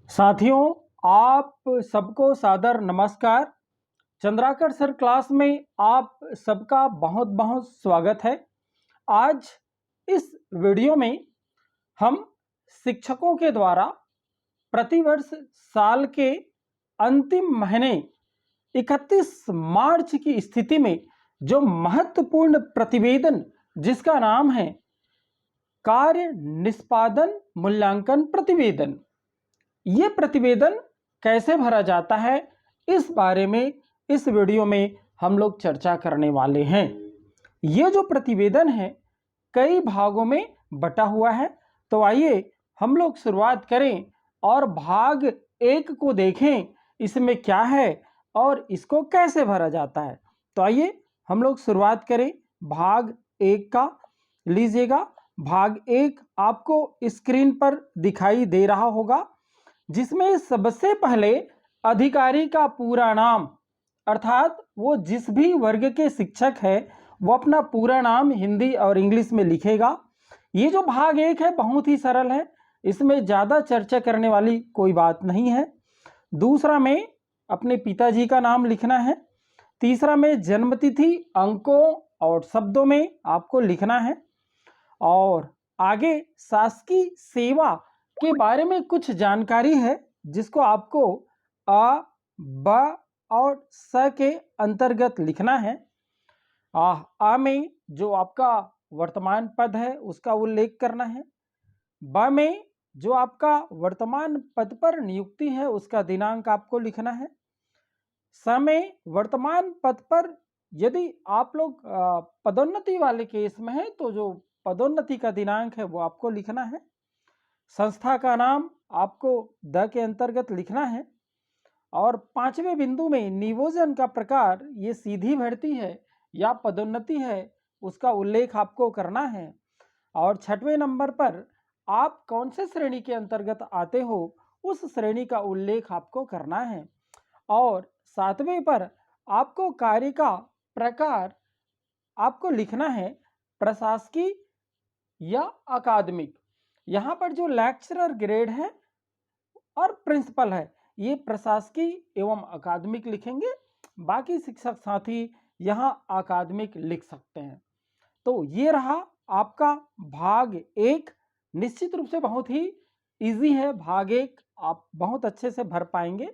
साथियों, आप सबको सादर नमस्कार। चंद्राकर सर क्लास में आप सबका बहुत बहुत स्वागत है। आज इस वीडियो में हम शिक्षकों के द्वारा प्रतिवर्ष साल के अंतिम महीने 31 मार्च की स्थिति में जो महत्वपूर्ण प्रतिवेदन जिसका नाम है कार्य निष्पादन मूल्यांकन प्रतिवेदन, ये प्रतिवेदन कैसे भरा जाता है इस बारे में इस वीडियो में हम लोग चर्चा करने वाले हैं। ये जो प्रतिवेदन है कई भागों में बटा हुआ है, तो आइए हम लोग शुरुआत करें और भाग 1 को देखें इसमें क्या है और इसको कैसे भरा जाता है। तो आइए हम लोग शुरुआत करें भाग 1 का। लीजिएगा, भाग 1 आपको स्क्रीन पर दिखाई दे रहा होगा, जिसमें सबसे पहले अधिकारी का पूरा नाम, अर्थात वो जिस भी वर्ग के शिक्षक है वो अपना पूरा नाम हिंदी और इंग्लिश में लिखेगा। ये जो भाग 1 है बहुत ही सरल है, इसमें ज़्यादा चर्चा करने वाली कोई बात नहीं है। दूसरा में अपने पिताजी का नाम लिखना है। तीसरा में जन्मतिथि अंकों और शब्दों में आपको लिखना है। और आगे शासकीय सेवा के बारे में कुछ जानकारी है जिसको आपको अ, ब और स के अंतर्गत लिखना है। आ में जो आपका वर्तमान पद है उसका उल्लेख करना है। ब में जो आपका वर्तमान पद पर नियुक्ति है उसका दिनांक आपको लिखना है। स में वर्तमान पद पर यदि आप लोग पदोन्नति वाले केस में है तो जो पदोन्नति का दिनांक है वो आपको लिखना है। संस्था का नाम आपको द के अंतर्गत लिखना है। और 5वें बिंदु में नियोजन का प्रकार, ये सीधी भर्ती है या पदोन्नति है, उसका उल्लेख आपको करना है। और 6वें नंबर पर आप कौन से श्रेणी के अंतर्गत आते हो उस श्रेणी का उल्लेख आपको करना है। और 7वें पर आपको कार्य का प्रकार आपको लिखना है, प्रशासकीय या अकादमिक। यहाँ पर जो लेक्चरर ग्रेड है और प्रिंसिपल है ये प्रशासकीय एवं अकादमिक लिखेंगे, बाकी शिक्षक साथी यहाँ अकादमिक लिख सकते हैं। तो ये रहा आपका भाग 1। निश्चित रूप से बहुत ही इजी है भाग 1, आप बहुत अच्छे से भर पाएंगे।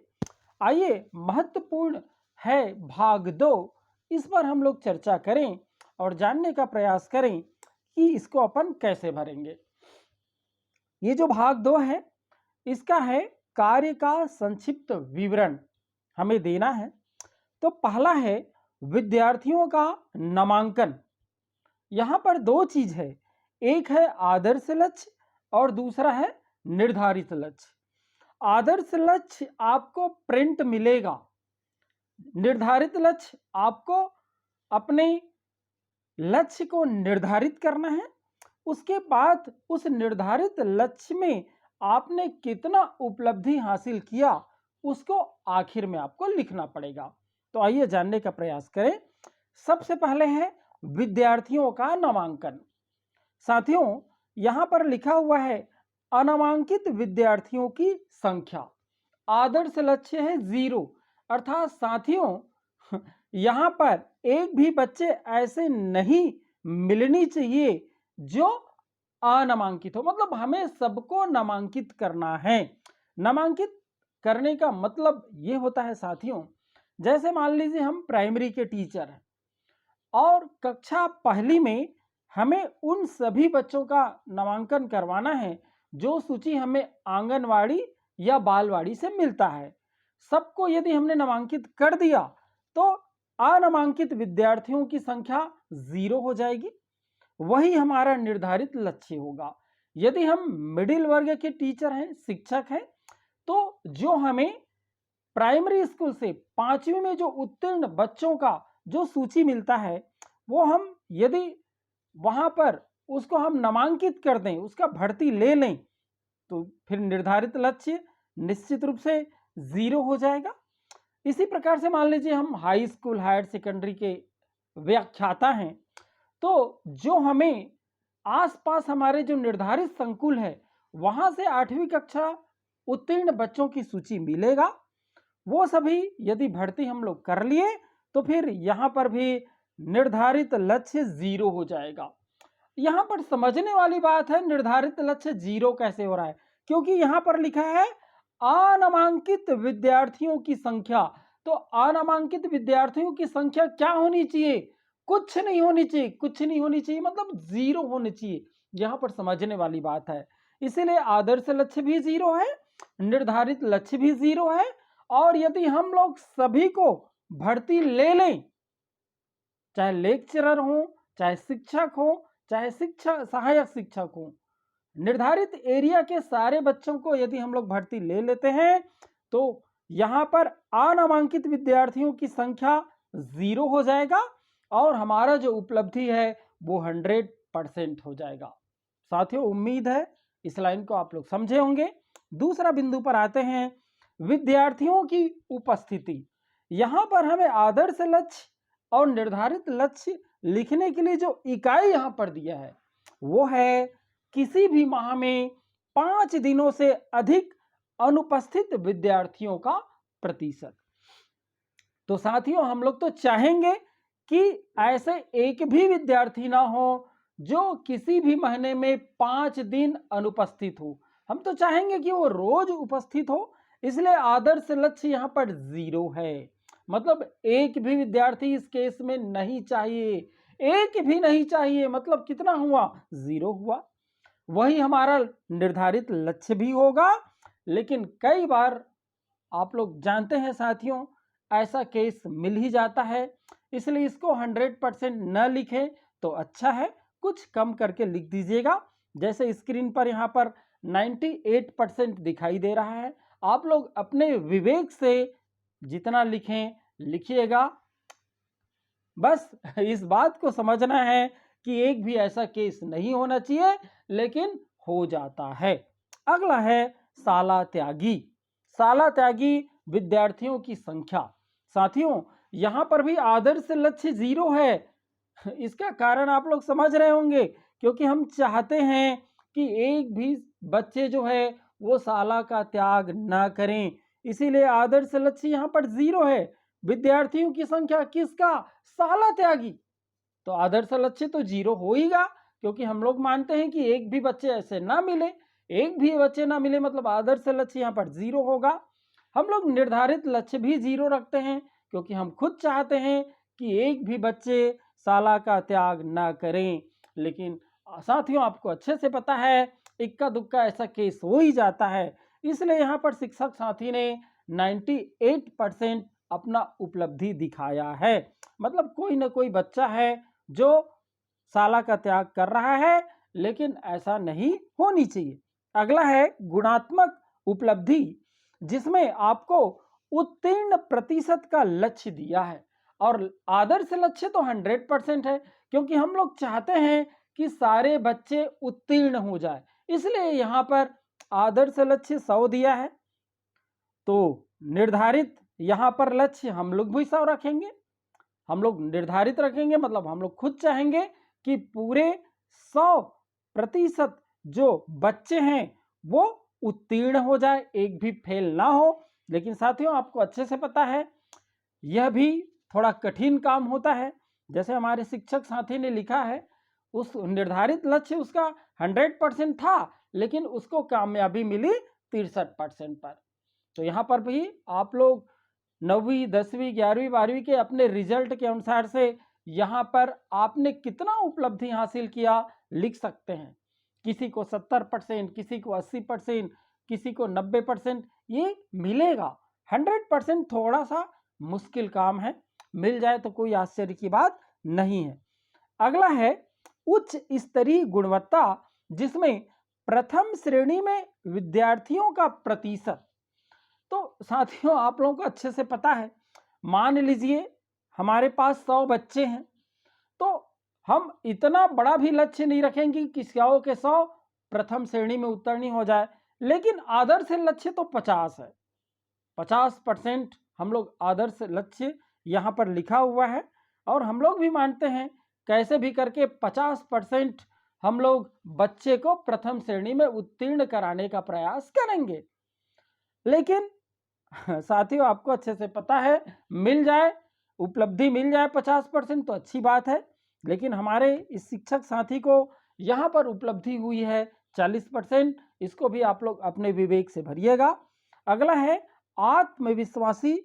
आइए महत्वपूर्ण है भाग 2, इस पर हम लोग चर्चा करें और जानने का प्रयास करें कि इसको अपन कैसे भरेंगे। ये जो भाग 2 है इसका है कार्य का संक्षिप्त विवरण हमें देना है। तो पहला है विद्यार्थियों का नामांकन। यहाँ पर 2 चीज है, एक है आदर्श लक्ष्य और दूसरा है निर्धारित लक्ष्य। आदर्श लक्ष्य आपको प्रिंट मिलेगा, निर्धारित लक्ष्य आपको अपने लक्ष्य को निर्धारित करना है। उसके बाद उस निर्धारित लक्ष्य में आपने कितना उपलब्धि हासिल किया उसको आखिर में आपको लिखना पड़ेगा। तो आइए जानने का प्रयास करें। सबसे पहले है विद्यार्थियों का नामांकन। साथियों, यहां पर लिखा हुआ है अनामांकित विद्यार्थियों की संख्या। आदर्श लक्ष्य है 0, अर्थात साथियों यहां पर एक भी बच्चे ऐसे नहीं मिलनी चाहिए जो अनामांकित हो, मतलब हमें सबको नामांकित करना है। नामांकित करने का मतलब ये होता है साथियों, जैसे मान लीजिए हम प्राइमरी के टीचर हैं और कक्षा पहली में हमें उन सभी बच्चों का नामांकन करवाना है जो सूची हमें आंगनवाड़ी या बालवाड़ी से मिलता है। सबको यदि हमने नामांकित कर दिया तो अनामांकित विद्यार्थियों की संख्या 0 हो जाएगी, वही हमारा निर्धारित लक्ष्य होगा। यदि हम मिडिल वर्ग के टीचर हैं, शिक्षक हैं, तो जो हमें प्राइमरी स्कूल से 5वीं में जो उत्तीर्ण बच्चों का जो सूची मिलता है वो हम यदि वहां पर उसको हम नामांकित कर दें, उसका भर्ती ले लें, तो फिर निर्धारित लक्ष्य निश्चित रूप से 0 हो जाएगा। इसी प्रकार से मान लीजिए हम हाई स्कूल हायर सेकेंडरी के व्याख्याता हैं, तो जो हमें आसपास हमारे जो निर्धारित संकुल है वहां से 8वीं कक्षा उत्तीर्ण बच्चों की सूची मिलेगा। वो सभी यदि भर्ती हम लोग कर लिए तो फिर यहाँ पर भी निर्धारित लक्ष्य 0 हो जाएगा। यहाँ पर समझने वाली बात है, निर्धारित लक्ष्य 0 कैसे हो रहा है, क्योंकि यहाँ पर लिखा है अनामांकित विद्यार्थियों की संख्या। तो अनामांकित विद्यार्थियों की संख्या क्या होनी चाहिए? कुछ नहीं होनी चाहिए, कुछ नहीं होनी चाहिए मतलब 0 होनी चाहिए। यहाँ पर समझने वाली बात है। इसीलिए आदर्श लक्ष्य भी 0 है, निर्धारित लक्ष्य भी 0 है। और यदि हम लोग सभी को भर्ती ले लें, चाहे लेक्चरर हो, चाहे शिक्षक हो, चाहे शिक्षक सहायक शिक्षक हो, निर्धारित एरिया के सारे बच्चों को यदि हम लोग भर्ती ले लेते हैं तो यहाँ पर अनामांकित विद्यार्थियों की संख्या 0 हो जाएगा और हमारा जो उपलब्धि है वो 100% हो जाएगा। साथियों, उम्मीद है इस लाइन को आप लोग समझे होंगे। दूसरा बिंदु पर आते हैं, विद्यार्थियों की उपस्थिति। यहाँ पर हमें आदर्श लक्ष्य और निर्धारित लक्ष्य लिखने के लिए जो इकाई यहाँ पर दिया है वो है किसी भी माह में 5 दिनों से अधिक अनुपस्थित विद्यार्थियों का प्रतिशत। तो साथियों, हम लोग तो चाहेंगे कि ऐसे एक भी विद्यार्थी ना हो जो किसी भी महीने में 5 दिन अनुपस्थित हो। हम तो चाहेंगे कि वो रोज उपस्थित हो, इसलिए आदर्श लक्ष्य यहाँ पर 0 है। मतलब एक भी विद्यार्थी इस केस में नहीं चाहिए, एक भी नहीं चाहिए। मतलब कितना हुआ? 0 हुआ। वही हमारा निर्धारित लक्ष्य भी होगा। लेकिन कई बार आप लोग जानते हैं साथियों, ऐसा केस मिल ही जाता है, इसलिए इसको 100% न लिखें तो अच्छा है, कुछ कम करके लिख दीजिएगा। जैसे स्क्रीन पर यहाँ पर 98% दिखाई दे रहा है। आप लोग अपने विवेक से जितना लिखें लिखिएगा। बस इस बात को समझना है कि एक भी ऐसा केस नहीं होना चाहिए, लेकिन हो जाता है। अगला है साला त्यागी। साला त्यागी विद्यार्थियों की संख्या। साथियों, यहाँ पर भी आदर्श लक्ष्य 0 है। इसका कारण आप लोग समझ रहे होंगे, क्योंकि हम चाहते हैं कि एक भी बच्चे जो है वो साला का त्याग ना करें, इसीलिए आदर्श लक्ष्य यहाँ पर 0 है। विद्यार्थियों की संख्या किसका? साला त्यागी। तो आदर्श लक्ष्य तो 0 होगा, क्योंकि हम लोग मानते हैं कि एक भी बच्चे ऐसे ना मिले, एक भी बच्चे ना मिले मतलब आदर्श लक्ष्य यहाँ पर 0 होगा। हम लोग निर्धारित लक्ष्य भी 0 रखते हैं, क्योंकि हम खुद चाहते हैं कि एक भी बच्चे साला का त्याग ना करें। लेकिन साथियों, आपको अच्छे से पता है इक्का दुक्का ऐसा केस हो ही जाता है, इसलिए यहाँ पर शिक्षक साथी ने 98% अपना उपलब्धि दिखाया है। मतलब कोई ना कोई बच्चा है जो साला का त्याग कर रहा है, लेकिन ऐसा नहीं होनी चाहिए। अगला है गुणात्मक उपलब्धि, जिसमें आपको उत्तीर्ण प्रतिशत का लक्ष्य दिया है। और आदर्श लक्ष्य तो 100% है, क्योंकि हम लोग चाहते हैं कि सारे बच्चे उत्तीर्ण हो जाए, इसलिए यहाँ पर आदर्श लक्ष्य 100 दिया है। तो निर्धारित यहाँ पर लक्ष्य हम लोग भी 100 रखेंगे। हम लोग निर्धारित रखेंगे मतलब हम लोग खुद चाहेंगे कि पूरे 100% जो बच्चे हैं वो उत्तीर्ण हो जाए, एक भी फेल ना हो। लेकिन साथियों, आपको अच्छे से पता है यह भी थोड़ा कठिन काम होता है। जैसे हमारे शिक्षक साथी ने लिखा है, उस निर्धारित लक्ष्य उसका 100% था, लेकिन उसको कामयाबी मिली 63% पर। तो यहाँ पर भी आप लोग 9वीं 10वीं 11वीं 12वीं के अपने रिजल्ट के अनुसार से यहाँ पर आपने कितना उपलब्धि हासिल किया लिख सकते हैं। किसी को 70%, किसी को 80%, किसी को 90%, ये मिलेगा। 100% थोड़ा सा मुश्किल काम है, मिल जाए तो कोई आश्चर्य की बात नहीं है। अगला है उच्च स्तरीय गुणवत्ता, जिसमें प्रथम श्रेणी में विद्यार्थियों का प्रतिशत। तो साथियों, आप लोगों को अच्छे से पता है, मान लीजिए हमारे पास 100 बच्चे हैं, तो हम इतना बड़ा भी लक्ष्य नहीं रखेंगे कि 100 के 100 प्रथम श्रेणी में उत्तीर्ण हो जाए। लेकिन आदर्श लक्ष्य तो 50 है। 50% हम लोग आदर्श लक्ष्य यहाँ पर लिखा हुआ है, और हम लोग भी मानते हैं कैसे भी करके 50% हम लोग बच्चे को प्रथम श्रेणी में उत्तीर्ण कराने का प्रयास करेंगे। लेकिन साथियों आपको अच्छे से पता है, मिल जाए, उपलब्धि मिल जाए 50% तो अच्छी बात है, लेकिन हमारे इस शिक्षक साथी को यहाँ पर उपलब्धि हुई है 40%। इसको भी आप लोग अपने विवेक से भरिएगा। अगला है आत्मविश्वासी,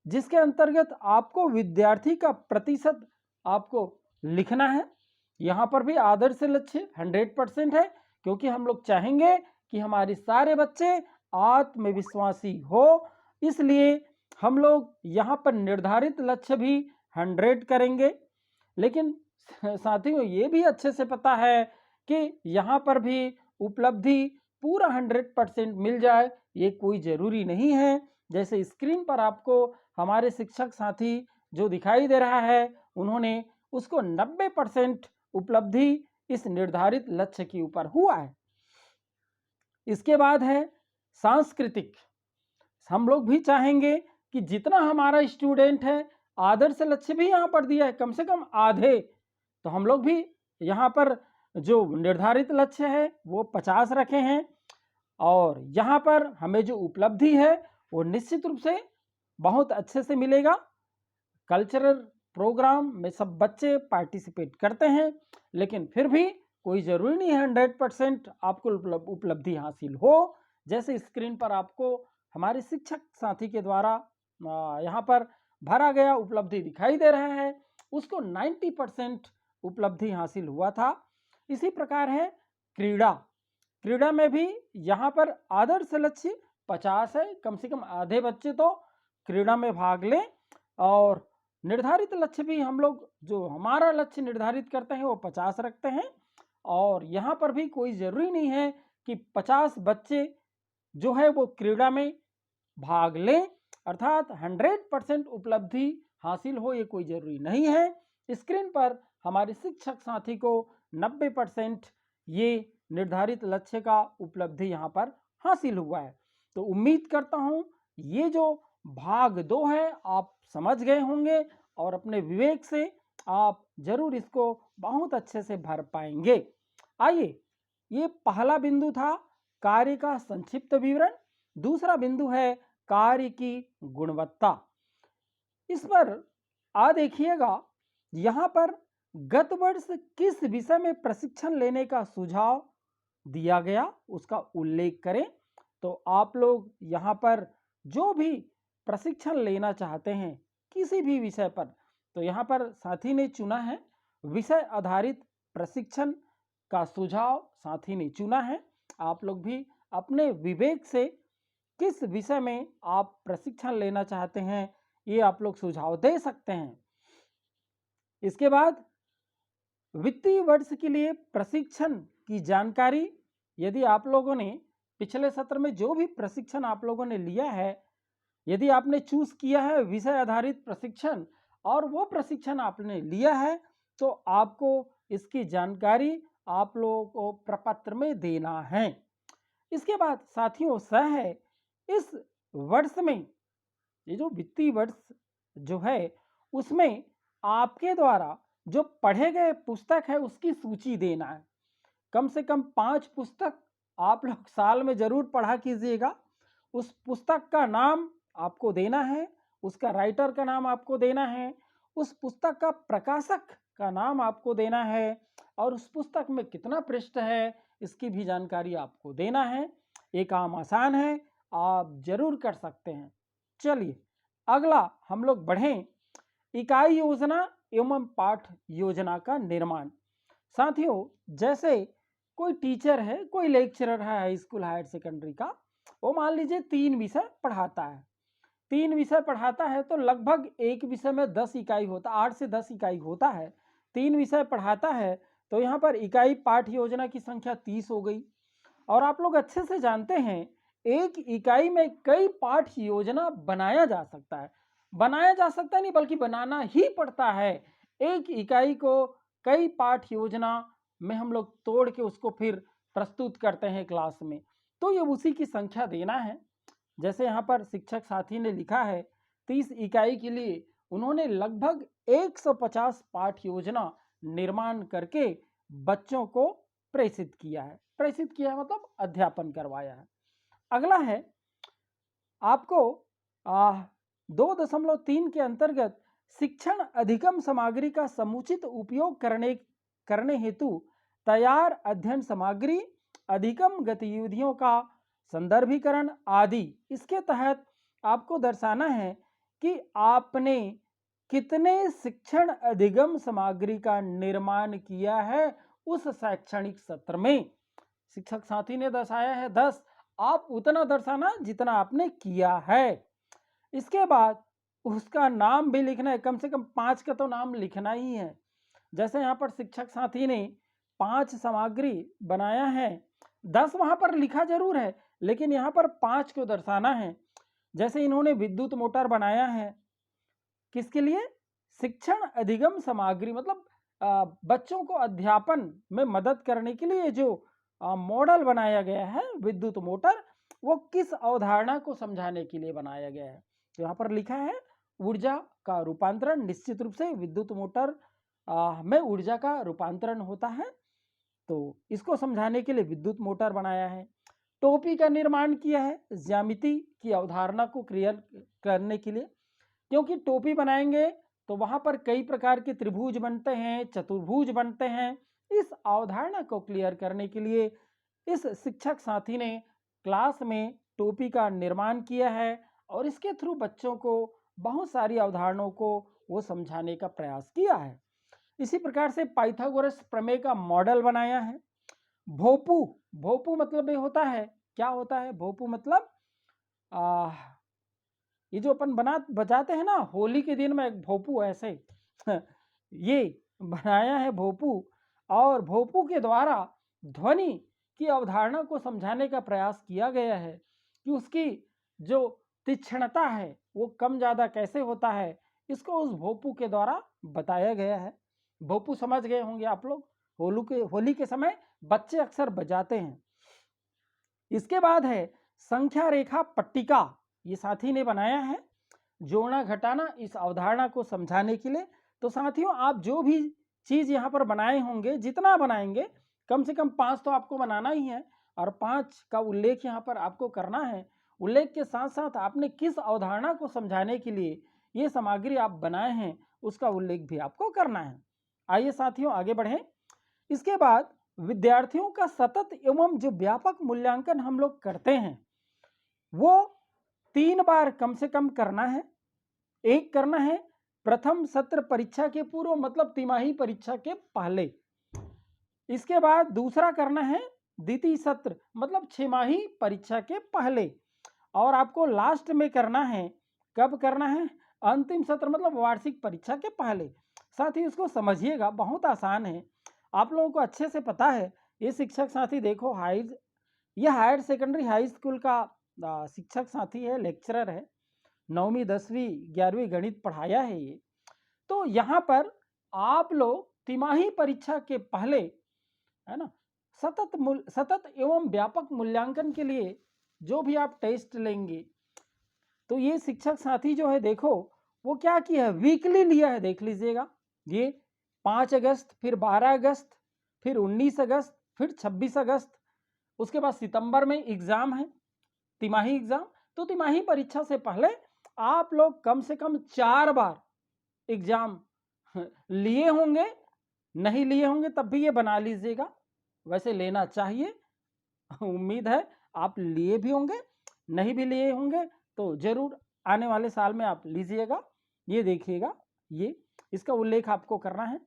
जिसके अंतर्गत आपको विद्यार्थी का प्रतिशत आपको लिखना है। यहाँ पर भी आदर्श लक्ष्य 100% है, क्योंकि हम लोग चाहेंगे कि हमारे सारे बच्चे आत्मविश्वासी हो, इसलिए हम लोग यहाँ पर निर्धारित लक्ष्य भी 100 करेंगे। लेकिन साथियों ये भी अच्छे से पता है कि यहाँ पर भी उपलब्धि पूरा 100% मिल जाए, ये कोई ज़रूरी नहीं है। जैसे स्क्रीन पर आपको हमारे शिक्षक साथी जो दिखाई दे रहा है, उन्होंने उसको 90% उपलब्धि इस निर्धारित लक्ष्य के ऊपर हुआ है। इसके बाद है सांस्कृतिक। हम लोग भी चाहेंगे कि जितना हमारा स्टूडेंट है, आदर्श लक्ष्य भी यहाँ पर दिया है कम से कम आधे, तो हम लोग भी यहाँ पर जो निर्धारित लक्ष्य है वो 50 रखे हैं, और यहाँ पर हमें जो उपलब्धि है वो निश्चित रूप से बहुत अच्छे से मिलेगा। कल्चरल प्रोग्राम में सब बच्चे पार्टिसिपेट करते हैं, लेकिन फिर भी कोई ज़रूरी नहीं है 100% आपको उपलब्धि हासिल हो। जैसे स्क्रीन पर आपको हमारे शिक्षक साथी के द्वारा यहाँ पर भरा गया उपलब्धि दिखाई दे रहा है, उसको 90% उपलब्धि हासिल हुआ था। इसी प्रकार है क्रीड़ा। क्रीड़ा में भी यहाँ पर आदर्श लक्ष्य 50 है, कम से कम आधे बच्चे तो क्रीड़ा में भाग लें, और निर्धारित लक्ष्य भी हम लोग जो हमारा लक्ष्य निर्धारित करते हैं वो 50 रखते हैं। और यहाँ पर भी कोई ज़रूरी नहीं है कि 50 बच्चे जो है वो क्रीड़ा में भाग लें, अर्थात 100% उपलब्धि हासिल हो, ये कोई ज़रूरी नहीं है। स्क्रीन पर हमारे शिक्षक साथी को 90% ये निर्धारित लक्ष्य का उपलब्धि यहाँ पर हासिल हुआ है। तो उम्मीद करता हूँ ये जो भाग 2 है आप समझ गए होंगे, और अपने विवेक से आप जरूर इसको बहुत अच्छे से भर पाएंगे। आइए, ये पहला बिंदु था कार्य का संक्षिप्त विवरण। दूसरा बिंदु है कार्य की गुणवत्ता। इस पर देखिएगा, यहाँ पर गत वर्ष किस विषय में प्रशिक्षण लेने का सुझाव दिया गया उसका उल्लेख करें। तो आप लोग यहाँ पर जो भी प्रशिक्षण लेना चाहते हैं किसी भी विषय पर, तो यहाँ पर साथी ने चुना है विषय आधारित प्रशिक्षण का सुझाव साथी ने चुना है। आप लोग भी अपने विवेक से किस विषय में आप प्रशिक्षण लेना चाहते हैं ये आप लोग सुझाव दे सकते हैं। इसके बाद वित्तीय वर्ष के लिए प्रशिक्षण की जानकारी, यदि आप लोगों ने पिछले सत्र में जो भी प्रशिक्षण आप लोगों ने लिया है, यदि आपने चूज किया है विषय आधारित प्रशिक्षण और वो प्रशिक्षण आपने लिया है, तो आपको इसकी जानकारी आप लोगों को प्रपत्र में देना है। इसके बाद साथियों सह है, इस वर्ष में ये जो वित्तीय वर्ष जो है उसमें आपके द्वारा जो पढ़े गए पुस्तक है उसकी सूची देना है। कम से कम 5 पुस्तक आप लोग साल में जरूर पढ़ा कीजिएगा। उस पुस्तक का नाम आपको देना है, उसका राइटर का नाम आपको देना है, उस पुस्तक का प्रकाशक का नाम आपको देना है, और उस पुस्तक में कितना पृष्ठ है इसकी भी जानकारी आपको देना है। ये काम आसान है, आप जरूर कर सकते हैं। चलिए अगला हम लोग बढ़ें, इकाई योजना एवं पाठ योजना का निर्माण। साथियों जैसे कोई टीचर है, कोई लेक्चरर है हाई स्कूल हायर सेकेंडरी का, वो मान लीजिए 3 विषय पढ़ाता है। 3 विषय पढ़ाता है तो लगभग एक विषय में 10 इकाई होता, 8 से 10 इकाई होता है। 3 विषय पढ़ाता है तो यहाँ पर इकाई पाठ योजना की संख्या 30 हो गई। और आप लोग अच्छे से जानते हैं एक इकाई में कई पाठ योजना बनाया जा सकता है, बनाया जा सकता है नहीं बल्कि बनाना ही पड़ता है। एक इकाई को कई पाठ योजना में हम लोग तोड़ के उसको फिर प्रस्तुत करते हैं क्लास में, तो ये उसी की संख्या देना है। जैसे यहाँ पर शिक्षक साथी ने लिखा है 30 इकाई के लिए उन्होंने लगभग 150 पाठ योजना निर्माण करके बच्चों को प्रेषित किया है। प्रेषित किया है मतलब अध्यापन करवाया है। अगला है आपको 2.3 के अंतर्गत शिक्षण अधिगम सामग्री का समुचित उपयोग करने हेतु तैयार अध्ययन सामग्री, अधिगम गतिविधियों का संदर्भीकरण आदि, इसके तहत आपको दर्शाना है कि आपने कितने शिक्षण अधिगम सामग्री का निर्माण किया है उस शैक्षणिक सत्र में। शिक्षक साथी ने दर्शाया है 10, आप उतना दर्शाना जितना आपने किया है। इसके बाद उसका नाम भी लिखना है, कम से कम 5 का तो नाम लिखना ही है। जैसे यहाँ पर शिक्षक साथी ने 5 सामग्री बनाया है, 10 वहाँ पर लिखा जरूर है, लेकिन यहाँ पर 5 को दर्शाना है। जैसे इन्होंने विद्युत मोटर बनाया है, किसके लिए? शिक्षण अधिगम सामग्री, मतलब बच्चों को अध्यापन में मदद करने के लिए जो मॉडल बनाया गया है विद्युत मोटर, वो किस अवधारणा को समझाने के लिए बनाया गया है। तो यहाँ पर लिखा है ऊर्जा का रूपांतरण, निश्चित रूप से विद्युत मोटर में ऊर्जा का रूपांतरण होता है, तो इसको समझाने के लिए विद्युत मोटर बनाया है। टोपी का निर्माण किया है ज्यामिति की अवधारणा को क्लियर करने के लिए, क्योंकि टोपी बनाएंगे तो वहां पर कई प्रकार के त्रिभुज बनते हैं, चतुर्भुज बनते हैं। इस अवधारणा को क्लियर करने के लिए इस शिक्षक साथी ने क्लास में टोपी का निर्माण किया है और इसके थ्रू बच्चों को बहुत सारी अवधारणाओं को वो समझाने का प्रयास किया है। इसी प्रकार से पाइथागोरस प्रमेय का मॉडल बनाया है। भोपू, भोपू मतलब ये होता है, क्या होता है भोपू मतलब? ये जो अपन बजाते हैं ना होली के दिन में, एक भोपू ऐसे ये बनाया है भोपू, और भोपू के द्वारा ध्वनि की अवधारणा को समझाने का प्रयास किया गया है कि उसकी जो तीक्ष्णता है वो कम ज़्यादा कैसे होता है, इसको उस भोपू के द्वारा बताया गया है। भोपू समझ गए होंगे आप लोग, होली के समय बच्चे अक्सर बजाते हैं। इसके बाद है संख्या रेखा पट्टिका, ये साथी ने बनाया है जोड़ना घटाना इस अवधारणा को समझाने के लिए। तो साथियों, आप जो भी चीज यहाँ पर बनाए होंगे, जितना बनाएंगे कम से कम 5 तो आपको बनाना ही है, और 5 का उल्लेख यहाँ पर आपको करना है। उल्लेख के साथ साथ आपने किस अवधारणा को समझाने के लिए ये सामग्री आप बनाए हैं उसका उल्लेख भी आपको करना है। आइए साथियों आगे बढ़ें। इसके बाद विद्यार्थियों का सतत एवं जो व्यापक मूल्यांकन हम लोग करते हैं वो 3 बार कम से कम करना है। एक करना है प्रथम सत्र परीक्षा के पूर्व, मतलब तिमाही परीक्षा के पहले। इसके बाद दूसरा करना है द्वितीय सत्र, मतलब छमाही परीक्षा के पहले। और आपको लास्ट में करना है, कब करना है? अंतिम सत्र, मतलब वार्षिक परीक्षा के पहले। साथ ही उसको समझिएगा, बहुत आसान है, आप लोगों को अच्छे से पता है। ये शिक्षक साथी देखो ये हायर सेकेंडरी हाई स्कूल का शिक्षक साथी है, लेक्चरर है, 9वीं 10वीं 11वीं गणित पढ़ाया है ये। तो यहाँ पर आप लोग तिमाही परीक्षा के पहले, है ना, सतत एवं व्यापक मूल्यांकन के लिए जो भी आप टेस्ट लेंगे, तो ये शिक्षक साथी जो है देखो वो क्या किया है, वीकली लिया है। देख लीजिएगा, ये 5 अगस्त, फिर 12 अगस्त, फिर 19 अगस्त, फिर 26 अगस्त, उसके बाद सितंबर में एग्जाम है, तिमाही एग्जाम। तो तिमाही परीक्षा से पहले आप लोग कम से कम 4 बार एग्जाम लिए होंगे, नहीं लिए होंगे तब भी ये बना लीजिएगा, वैसे लेना चाहिए। उम्मीद है आप लिए भी होंगे, नहीं भी लिए होंगे तो जरूर आने वाले साल में आप लीजिएगा। ये देखिएगा, ये इसका उल्लेख आपको करना है।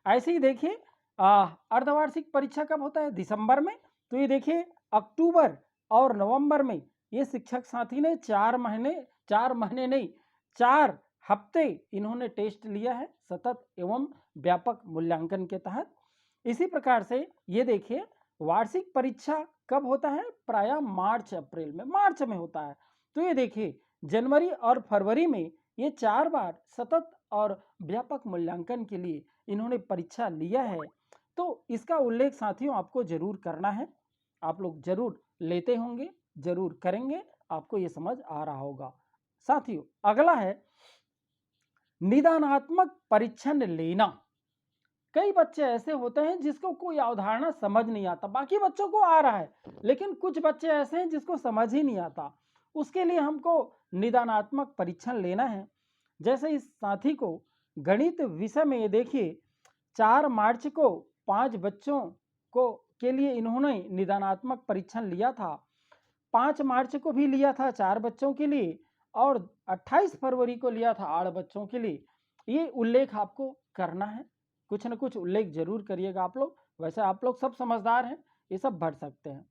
ऐसे ही देखिए अर्धवार्षिक परीक्षा कब होता है? दिसंबर में। तो ये देखिए अक्टूबर और नवंबर में ये शिक्षक साथी ने 4 महीने नहीं, 4 हफ्ते इन्होंने टेस्ट लिया है सतत एवं व्यापक मूल्यांकन के तहत। इसी प्रकार से ये देखिए वार्षिक परीक्षा कब होता है? प्रायः मार्च अप्रैल में, मार्च में होता है। तो ये देखिए जनवरी और फरवरी में ये 4 बार सतत और व्यापक मूल्यांकन के लिए इन्होंने परीक्षा लिया है। तो इसका उल्लेख साथियों आपको जरूर करना है, आप लोग जरूर लेते होंगे, जरूर करेंगे, आपको ये समझ आ रहा होगा। साथियों अगला है निदानात्मक परीक्षण लेना। कई बच्चे ऐसे होते हैं जिसको कोई अवधारणा समझ नहीं आता, बाकी बच्चों को आ रहा है, लेकिन कुछ बच्चे ऐसे हैं जिसको समझ ही नहीं आता। उसके लिए हमको निदानात्मक परीक्षण लेना है। जैसे इस साथी को गणित विषय में ये देखिए 4 मार्च को 5 बच्चों को के लिए इन्होंने निदानात्मक परीक्षण लिया था। 5 मार्च को भी लिया था 4 बच्चों के लिए और 28 फरवरी को लिया था 8 बच्चों के लिए। ये उल्लेख आपको करना है, कुछ न कुछ उल्लेख जरूर करिएगा आप लोग। वैसे आप लोग सब समझदार हैं, ये सब भर सकते हैं।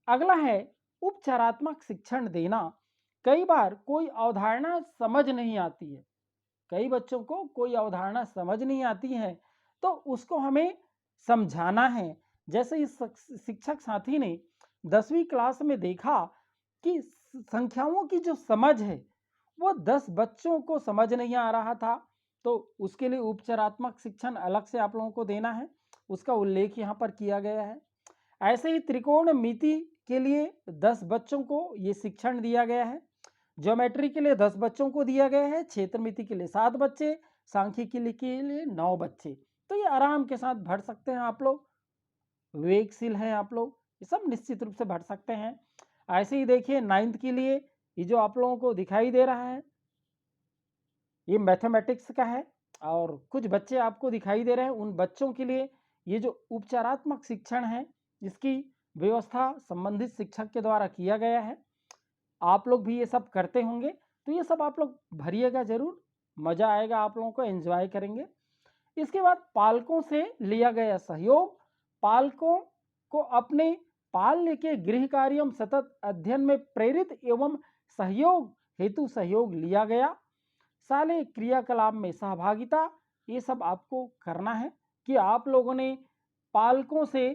अगला है उपचारात्मक शिक्षण देना। कई बार कोई अवधारणा समझ नहीं आती है, कई बच्चों को कोई अवधारणा समझ नहीं आती है, तो उसको हमें समझाना है। जैसे इस शिक्षक साथी ने 10वीं क्लास में देखा कि संख्याओं की जो समझ है वो 10 बच्चों को समझ नहीं आ रहा था, तो उसके लिए उपचारात्मक शिक्षण अलग से आप लोगों को देना है, उसका उल्लेख यहाँ पर किया गया है। ऐसे ही त्रिकोणमिति के लिए 10 बच्चों को ये शिक्षण दिया गया है। ज्योमेट्री के लिए 10 बच्चों को दिया गया है, क्षेत्रमिति के लिए 7 बच्चे, सांख्यिकी के लिए 9 बच्चे। तो ये आराम के साथ भर सकते हैं आप लोग, विवेकशील हैं आप लोग, ये सब निश्चित रूप से भर सकते हैं। ऐसे ही देखिए 9th के लिए ये जो आप लोगों को दिखाई दे रहा है ये मैथमेटिक्स का है और कुछ बच्चे आपको दिखाई दे रहे हैं, उन बच्चों के लिए ये जो उपचारात्मक शिक्षण है इसकी व्यवस्था संबंधित शिक्षक के द्वारा किया गया है। आप लोग भी ये सब करते होंगे, तो ये सब आप लोग भरिएगा जरूर, मजा आएगा, आप लोगों को एंजॉय करेंगे। इसके बाद पालकों से लिया गया सहयोग। पालकों को अपने पाल्य के गृह कार्यों सतत अध्ययन में प्रेरित एवं सहयोग हेतु सहयोग लिया गया। शालेय क्रियाकलाप में सहभागिता, ये सब आपको करना है कि आप लोगों ने पालकों से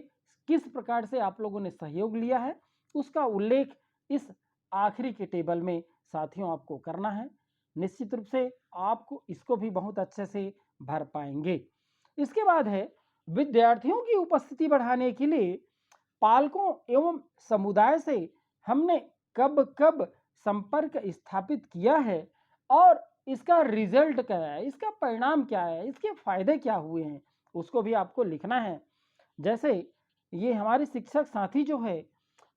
किस प्रकार से आप लोगों ने सहयोग लिया है, उसका उल्लेख इस आखिरी के टेबल में साथियों आपको करना है। निश्चित रूप से आपको इसको भी बहुत अच्छे से भर पाएंगे। इसके बाद है विद्यार्थियों की उपस्थिति बढ़ाने के लिए पालकों एवं समुदाय से हमने कब कब संपर्क स्थापित किया है और इसका रिजल्ट क्या है, इसका परिणाम क्या है, इसके फायदे क्या हुए हैं, उसको भी आपको लिखना है। जैसे ये हमारे शिक्षक साथी जो है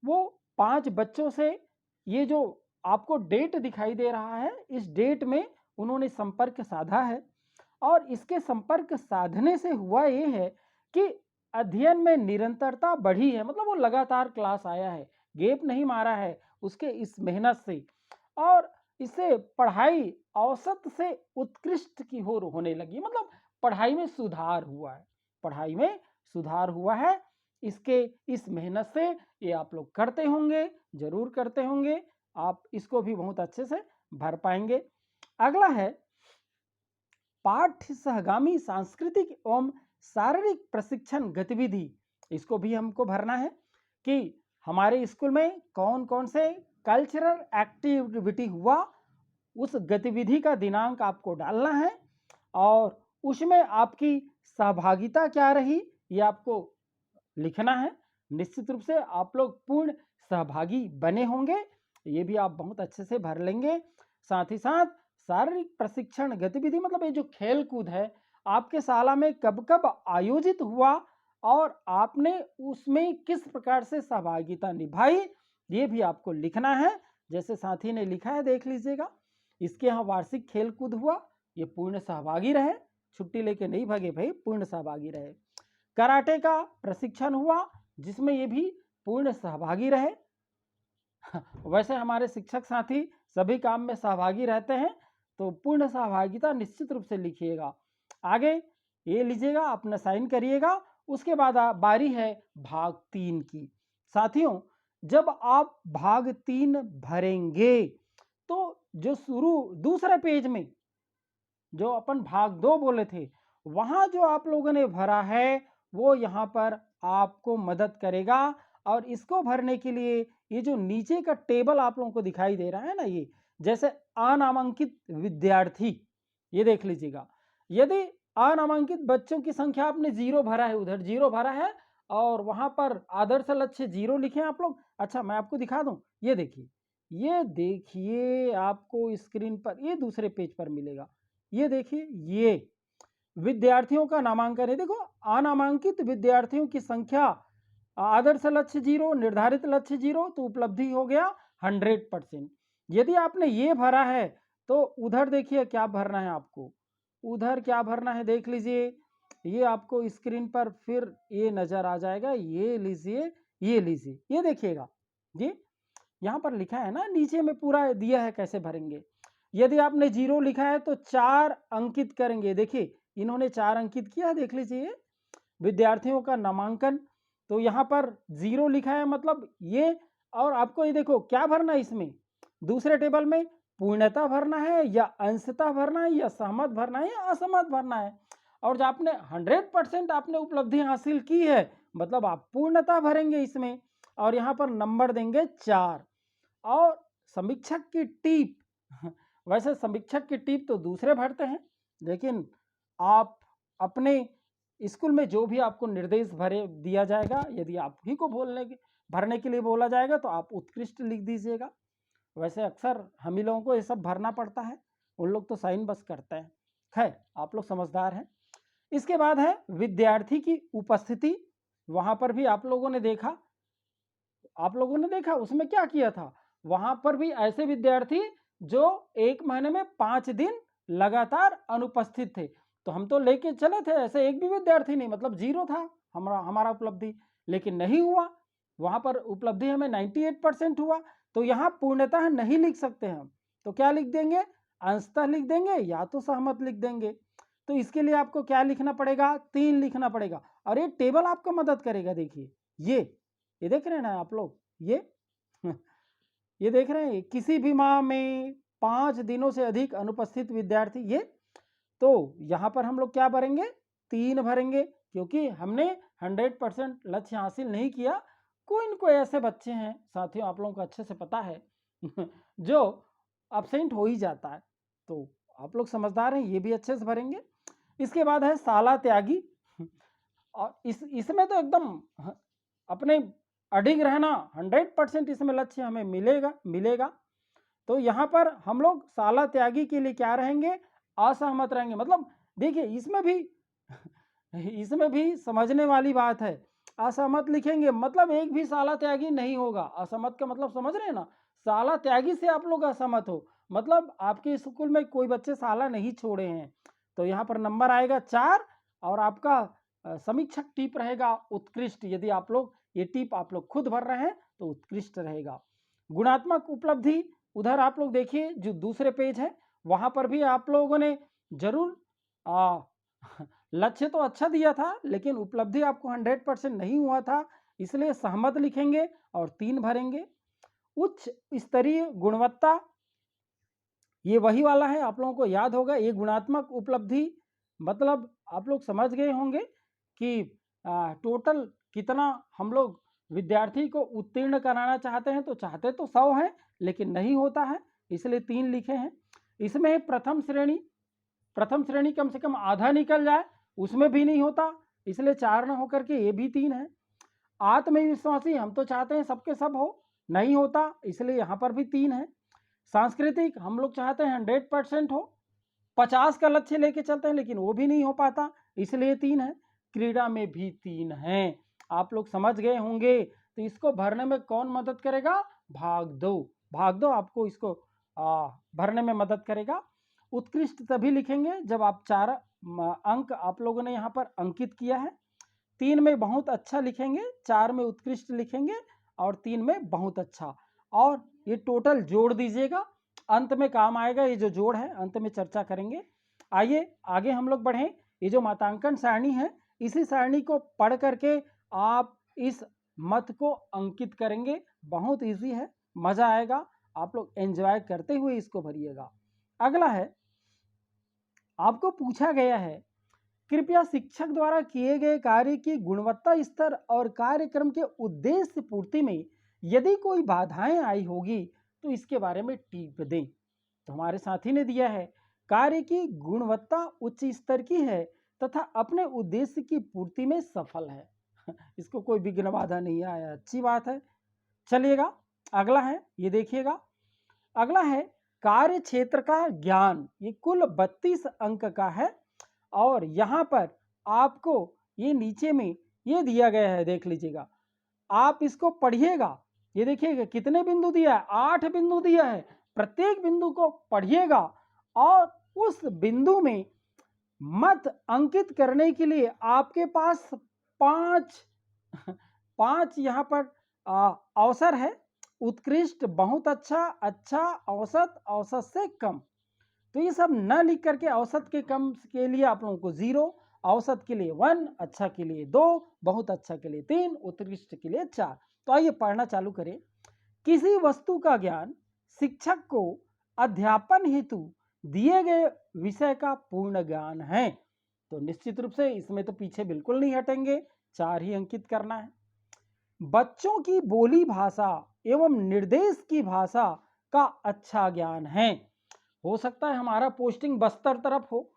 वो 5 बच्चों से ये जो आपको डेट दिखाई दे रहा है, इस डेट में उन्होंने संपर्क साधा है और इसके संपर्क साधने से हुआ ये है कि अध्ययन में निरंतरता बढ़ी है, मतलब वो लगातार क्लास आया है, गैप नहीं मारा है उसके इस मेहनत से, और इससे पढ़ाई औसत से उत्कृष्ट की होने लगी, मतलब पढ़ाई में सुधार हुआ है, पढ़ाई में सुधार हुआ है इसके इस मेहनत से। ये आप लोग करते होंगे, जरूर करते होंगे, आप इसको भी बहुत अच्छे से भर पाएंगे। अगला है पाठ्य सहगामी सांस्कृतिक एवं शारीरिक प्रशिक्षण गतिविधि। इसको भी हमको भरना है कि हमारे स्कूल में कौन कौन से कल्चरल एक्टिविटी हुआ, उस गतिविधि का दिनांक आपको डालना है और उसमें आपकी सहभागिता क्या रही ये आपको लिखना है। निश्चित रूप से आप लोग पूर्ण सहभागी बने होंगे, ये भी आप बहुत अच्छे से भर लेंगे। साथ ही साथ शारीरिक प्रशिक्षण गतिविधि, मतलब ये जो खेल कूद है आपके शाला में कब कब आयोजित हुआ और आपने उसमें किस प्रकार से सहभागिता निभाई, ये भी आपको लिखना है। जैसे साथी ने लिखा है देख लीजिएगा, इसके यहाँ वार्षिक खेल कूद हुआ, ये पूर्ण सहभागी रहे, छुट्टी लेके नहीं भागे भाई, पूर्ण सहभागी रहे। कराटे का प्रशिक्षण हुआ जिसमें ये भी पूर्ण सहभागी रहे। वैसे हमारे शिक्षक साथी सभी काम में सहभागी रहते हैं, तो पूर्ण सहभागिता निश्चित रूप से लिखिएगा। आगे ये लीजिएगा, अपना साइन करिएगा। उसके बाद बारी है भाग 3 की। साथियों जब आप भाग 3 भरेंगे तो जो शुरू दूसरे पेज में जो अपन भाग 2 बोले थे वहां जो आप लोगों ने भरा है वो यहाँ पर आपको मदद करेगा। और इसको भरने के लिए ये जो नीचे का टेबल आप लोगों को दिखाई दे रहा है ना, ये जैसे अनामांकित विद्यार्थी, ये देख लीजिएगा, यदि अनामांकित बच्चों की संख्या आपने 0 भरा है, उधर 0 भरा है और वहां पर आदर्श लक्ष्य 0 लिखे हैं आप लोग। अच्छा मैं आपको दिखा दूं, ये देखिए, ये देखिए आपको स्क्रीन पर ये दूसरे पेज पर मिलेगा, ये देखिए ये विद्यार्थियों का नामांकन है। देखो अनामांकित विद्यार्थियों की संख्या, आदर्श लक्ष्य 0, निर्धारित लक्ष्य 0, तो उपलब्धि हो गया 100%। यदि आपने ये भरा है तो उधर देखिए क्या भरना है आपको, उधर क्या भरना है देख लीजिए। ये आपको स्क्रीन पर फिर ये नज़र आ जाएगा, ये लीजिए, ये लीजिए, ये देखिएगा जी, यहाँ पर लिखा है ना, नीचे में पूरा दिया है कैसे भरेंगे। यदि आपने 0 लिखा है तो 4 अंकित करेंगे। देखिए इन्होंने 4 अंकित किया, देख लीजिए विद्यार्थियों का नामांकन। तो यहाँ पर 0 लिखा है मतलब ये, और आपको ये देखो क्या भरना है इसमें, दूसरे टेबल में पूर्णता भरना है या अंशतः भरना है या सहमत भरना है या असहमत भरना है। और जब आपने 100% आपने उपलब्धि हासिल की है मतलब आप पूर्णता भरेंगे इसमें, और यहाँ पर नंबर देंगे 4। और समीक्षक की टीप वैसे समीक्षक की टीप तो दूसरे भरते हैं, लेकिन आप अपने स्कूल में जो भी आपको निर्देश भरे दिया जाएगा, यदि आप ही को भरने के लिए बोला जाएगा तो आप उत्कृष्ट लिख दीजिएगा। वैसे अक्सर हम ही लोगों को ये सब भरना पड़ता है, उन लोग तो साइन बस करते हैं। खैर आप लोग समझदार हैं। इसके बाद है विद्यार्थी की उपस्थिति। वहाँ पर भी आप लोगों ने देखा, उसमें क्या किया था, वहां पर भी ऐसे विद्यार्थी जो 1 महीने में 5 दिन लगातार अनुपस्थित थे, तो हम तो लेके चले थे, ऐसे एक भी विद्यार्थी नहीं, मतलब 0 था हमारा उपलब्धि, लेकिन नहीं हुआ। वहां पर उपलब्धि हमें 98% हुआ। तो यहाँ पूर्णतः नहीं लिख सकते हम, तो क्या लिख देंगे, अंशतः लिख देंगे या तो सहमत लिख देंगे। तो इसके लिए आपको क्या लिखना पड़ेगा, 3 लिखना पड़ेगा। और ये टेबल आपको मदद करेगा। देखिए ये देख रहे हैं ना आप लोग, ये देख रहे हैं, किसी भी माह में 5 दिनों से अधिक अनुपस्थित विद्यार्थी, ये तो यहाँ पर हम लोग क्या भरेंगे, 3 भरेंगे, क्योंकि हमने 100% लक्ष्य हासिल नहीं किया। कोई न कोई ऐसे बच्चे हैं साथियों, आप लोगों को अच्छे से पता है जो अब्सेंट हो ही जाता है, तो आप लोग समझदार हैं, ये भी अच्छे से भरेंगे। इसके बाद है शाला त्यागी, और इसमें तो एकदम अपने अडिग रहना, 100% इसमें लक्ष्य हमें मिलेगा। तो यहाँ पर हम लोग शाला त्यागी के लिए क्या रहेंगे, असहमत रहेंगे। मतलब देखिए इसमें भी समझने वाली बात है। असहमत लिखेंगे मतलब एक भी शाला त्यागी नहीं होगा। असहमत का मतलब समझ रहे हैं ना, शाला त्यागी से आप लोग असहमत हो, मतलब आपके स्कूल में कोई बच्चे शाला नहीं छोड़े हैं। तो यहाँ पर नंबर आएगा 4, और आपका समीक्षक टिप रहेगा उत्कृष्ट। यदि आप लोग ये टिप आप लोग खुद भर रहे हैं तो उत्कृष्ट रहेगा। गुणात्मक उपलब्धि, उधर आप लोग देखिए जो दूसरे पेज है, वहां पर भी आप लोगों ने जरूर लक्ष्य तो अच्छा दिया था, लेकिन उपलब्धि आपको 100% नहीं हुआ था, इसलिए सहमत लिखेंगे और 3 भरेंगे। उच्च स्तरीय गुणवत्ता, ये वही वाला है, आप लोगों को याद होगा। ये गुणात्मक उपलब्धि मतलब आप लोग समझ गए होंगे कि टोटल कितना हम लोग विद्यार्थी को उत्तीर्ण कराना चाहते हैं। तो चाहते तो 100 हैं, लेकिन नहीं होता है, इसलिए 3 लिखे हैं। इसमें प्रथम श्रेणी कम से कम आधा निकल जाए, उसमें भी नहीं होता, इसलिए 4 न होकर के ये भी 3 है। आत्मविश्वासी, हम तो चाहते हैं सबके सब हो, नहीं होता, इसलिए यहाँ पर भी 3 है। सांस्कृतिक, हम लोग चाहते हैं 100% हो, 50 का लक्ष्य लेके चलते हैं, लेकिन वो भी नहीं हो पाता, इसलिए 3 है। क्रीड़ा में भी 3 हैं। आप लोग समझ गए होंगे। तो इसको भरने में कौन मदद करेगा, भाग दो आपको इसको भरने में मदद करेगा। उत्कृष्ट तभी लिखेंगे जब आप 4 अंक आप लोगों ने यहाँ पर अंकित किया है। 3 में बहुत अच्छा लिखेंगे, 4 में उत्कृष्ट लिखेंगे और 3 में बहुत अच्छा। और ये टोटल जोड़ दीजिएगा, अंत में काम आएगा। ये जो जोड़ है अंत में चर्चा करेंगे। आइए आगे हम लोग बढ़ें। ये जो मात्रांकन सारणी है, इसी सारणी को पढ़ करके आप इस मत को अंकित करेंगे। बहुत इजी है, मजा आएगा, आप लोग एंजॉय करते हुए इसको भरिएगा। अगला है, आपको पूछा गया है, कृपया शिक्षक द्वारा किए गए कार्य की गुणवत्ता स्तर और कार्यक्रम के उद्देश्य पूर्ति में यदि कोई बाधाएं आई होगी तो इसके बारे में टिप दें। तो हमारे साथी ने दिया है, कार्य की गुणवत्ता उच्च स्तर की है तथा अपने उद्देश्य की पूर्ति में सफल है। इसको कोई विघ्न बाधा नहीं आया, अच्छी बात है। चलिएगा अगला है, ये देखिएगा। अगला है कार्य क्षेत्र का ज्ञान, ये कुल 32 अंक का है। और यहाँ पर आपको ये नीचे में ये दिया गया है, देख लीजिएगा, आप इसको पढ़िएगा ये देखिएगा कितने बिंदु दिया है, 8 बिंदु दिया है। प्रत्येक बिंदु को पढ़िएगा और उस बिंदु में मत अंकित करने के लिए आपके पास 5 5 यहाँ पर अवसर है। उत्कृष्ट, बहुत अच्छा, अच्छा, औसत, औसत से कम। तो ये सब न लिख करके औसत के कम के लिए आप लोगों को 0, औसत के लिए 1, अच्छा के लिए 2, बहुत अच्छा के लिए 3, उत्कृष्ट के लिए 4। तो आइए पढ़ना चालू करें। किसी वस्तु का ज्ञान शिक्षक को अध्यापन हेतु दिए गए विषय का पूर्ण ज्ञान है। तो निश्चित रूप से इसमें तो पीछे बिल्कुल नहीं हटेंगे, 4 ही अंकित करना है। बच्चों की बोली भाषा एवं निर्देश की भाषा का अच्छा ज्ञान है। हो सकता है हमारा पोस्टिंग बस्तर तरफ हो,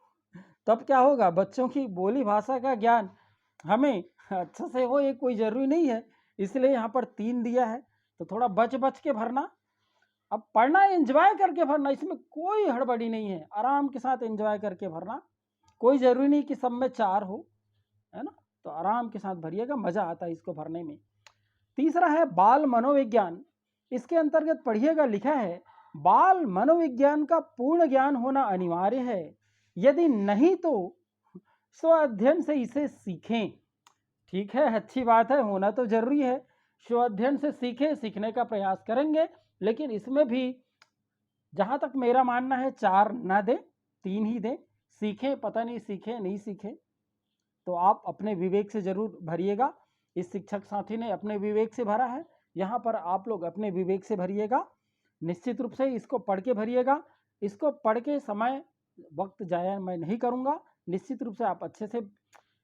तब क्या होगा, बच्चों की बोली भाषा का ज्ञान हमें अच्छा से हो, ये कोई जरूरी नहीं है, इसलिए यहाँ पर 3 दिया है। तो थोड़ा बच बच के भरना। अब पढ़ना एंजॉय करके भरना, इसमें कोई हड़बड़ी नहीं है, आराम के साथ एंजॉय करके भरना। कोई जरूरी नहीं कि सब में 4 हो, है ना। तो आराम के साथ भरिएगा, मजा आता है इसको भरने में। तीसरा है बाल मनोविज्ञान। इसके अंतर्गत पढ़िएगा, लिखा है बाल मनोविज्ञान का पूर्ण ज्ञान होना अनिवार्य है, यदि नहीं तो स्व अध्ययन से इसे सीखें। ठीक है, अच्छी बात है, होना तो जरूरी है। स्व अध्ययन से सीखें, सीखने का प्रयास करेंगे, लेकिन इसमें भी जहां तक मेरा मानना है 4 ना दें, 3 ही दें। सीखें, पता नहीं सीखें नहीं सीखें, तो आप अपने विवेक से जरूर भरिएगा। इस शिक्षक साथी ने अपने विवेक से भरा है, यहाँ पर आप लोग अपने विवेक से भरिएगा। निश्चित रूप से इसको पढ़ के भरिएगा। इसको पढ़ के समय वक्त जाया मैं नहीं करूँगा। निश्चित रूप से आप अच्छे से,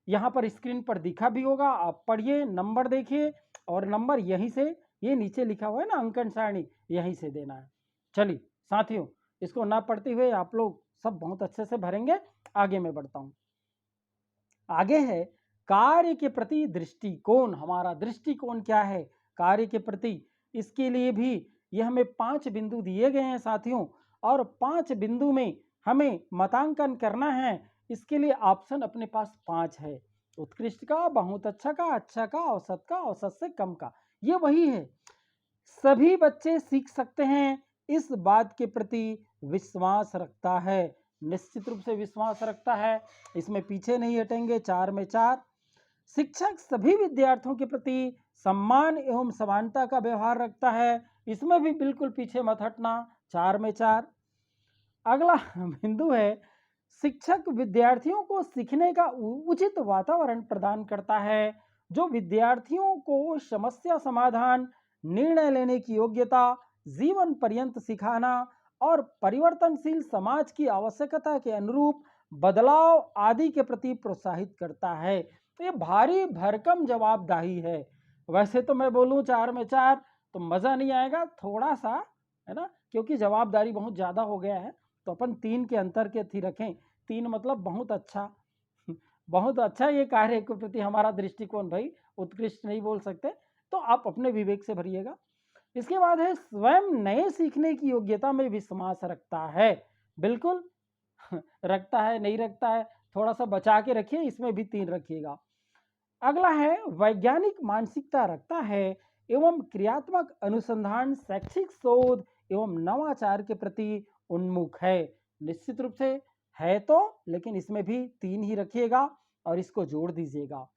यहाँ पर स्क्रीन पर दिखा भी होगा, आप पढ़िए, नंबर देखिए, और नंबर यहीं से, ये नीचे लिखा हुआ है ना अंकन सारणी, यहीं से देना है। चलिए साथियों, इसको ना पढ़ते हुए आप लोग सब बहुत अच्छे से भरेंगे। आगे मैं बढ़ता हूँ। आगे है कार्य के प्रति दृष्टिकोण। हमारा दृष्टिकोण क्या है कार्य के प्रति, इसके लिए भी ये हमें 5 बिंदु दिए गए हैं साथियों, और 5 बिंदु में हमें मतांकन करना है। इसके लिए ऑप्शन अपने पास 5 है, उत्कृष्ट का, बहुत अच्छा का, अच्छा का, औसत का, औसत से कम का। ये वही है, सभी बच्चे सीख सकते हैं, इस बात के प्रति विश्वास रखता है। निश्चित रूप से विश्वास रखता है, इसमें पीछे नहीं हटेंगे, 4 में 4। शिक्षक सभी विद्यार्थियों के प्रति सम्मान एवं समानता का व्यवहार रखता है, इसमें भी बिल्कुल पीछे मत हटना, 4 में 4। अगला बिंदु है शिक्षक विद्यार्थियों को सीखने का उचित वातावरण प्रदान करता है, जो विद्यार्थियों को समस्या समाधान, निर्णय लेने की योग्यता, जीवन पर्यंत सिखाना और परिवर्तनशील समाज की आवश्यकता के अनुरूप बदलाव आदि के प्रति प्रोत्साहित करता है। तो ये भारी भरकम जवाबदेही है। वैसे तो मैं बोलूं 4 में 4 तो मज़ा नहीं आएगा, थोड़ा सा, है ना, क्योंकि जवाबदारी बहुत ज़्यादा हो गया है। तो अपन 3 के अंतर के थी रखें, 3 मतलब बहुत अच्छा। बहुत अच्छा ये कार्य के प्रति हमारा दृष्टिकोण, भाई उत्कृष्ट नहीं बोल सकते, तो आप अपने विवेक से भरिएगा। इसके बाद है स्वयं नए सीखने की योग्यता में विश्वास रखता है। बिल्कुल रखता है, नहीं रखता है, थोड़ा सा बचा के रखिए, इसमें भी 3 रखिएगा। अगला है वैज्ञानिक मानसिकता रखता है एवं क्रियात्मक अनुसंधान, शैक्षिक शोध एवं नवाचार के प्रति उन्मुख है। निश्चित रूप से है तो, लेकिन इसमें भी 3 ही रखिएगा और इसको जोड़ दीजिएगा।